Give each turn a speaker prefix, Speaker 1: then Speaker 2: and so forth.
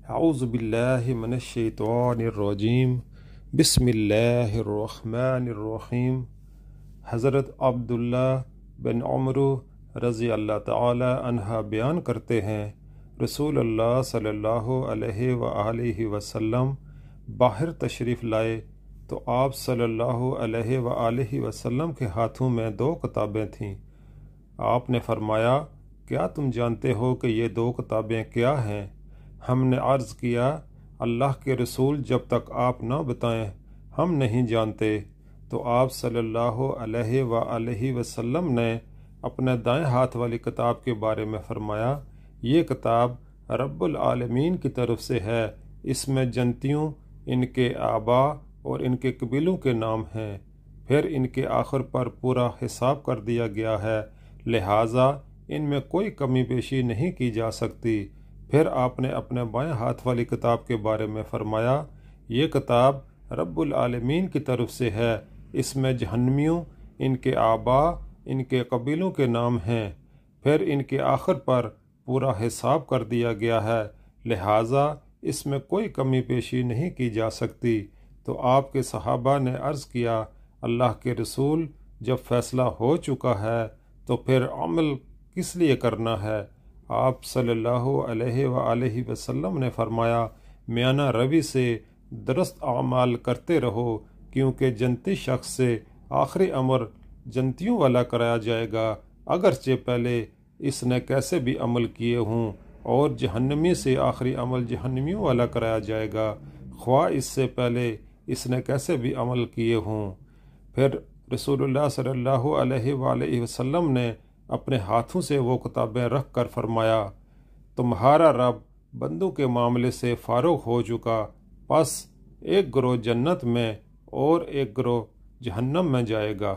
Speaker 1: اعوذ باللہ من الشیطان الرجیم بسم اللہ الرحمن الرحیم۔ حضرت عبداللہ بن عمر رضی اللہ تعالی عنہ بیان کرتے ہیں، رسول اللہ صلی اللہ علیہ وآلہ وسلم باہر تشریف لائے تو آپ صلی اللہ علیہ وآلہ وسلم کے ہاتھوں میں 2 کتابیں تھیں۔ آپ نے فرمایا، کیا تم جانتے ہو کہ یہ 2 کتابیں کیا ہیں؟ ہم نے عرض کیا، اللہ کے رسول جب تک آپ نہ بتائیں ہم نہیں جانتے۔ تو آپ صلی اللہ علیہ وآلہ وسلم نے اپنے دائیں ہاتھ والی کتاب کے بارے میں فرمایا، یہ کتاب رب العالمین کی طرف سے ہے، اس میں جنتیوں، ان کے آباء اور ان کے قبیلوں کے نام ہیں، پھر ان کے آخر پر پورا حساب کر دیا گیا ہے، لہٰذا ان میں کوئی کمی بیشی نہیں کی جا سکتی۔ پھر آپ نے اپنے بائیں ہاتھ والی کتاب کے بارے میں فرمایا، یہ کتاب رب العالمین کی طرف سے ہے، اس میں جہنمیوں، ان کے آباء، ان کے قبیلوں کے نام ہیں، پھر ان کے آخر پر پورا حساب کر دیا گیا ہے، لہٰذا اس میں کوئی کمی پیشی نہیں کی جا سکتی۔ تو آپ کے صحابہ نے عرض کیا، اللہ کے رسول جب فیصلہ ہو چکا ہے تو پھر عمل کس لیے کرنا ہے؟ آپ صلی اللہ علیہ وآلہ وسلم نے فرمایا، میانہ روی سے درست اعمال کرتے رہو، کیونکہ جنتی شخص سے آخری امر جنتیوں والا کرایا جائے گا، اگرچہ پہلے اس نے کیسے بھی عمل کیے ہوں، اور جہنمی سے آخری عمل جہنمیوں والا کرایا جائے گا، خواہ اس سے پہلے اس نے کیسے بھی عمل کیے ہوں۔ پھر رسول اللہ صلی اللہ علیہ وآلہ وسلم نے اپنے ہاتھوں سے وہ کتابیں رکھ کر فرمایا، تمہارا رب بندوں کے معاملے سے فارغ ہو چکا، پس ایک گروہ جنت میں اور ایک گروہ جہنم میں جائے گا۔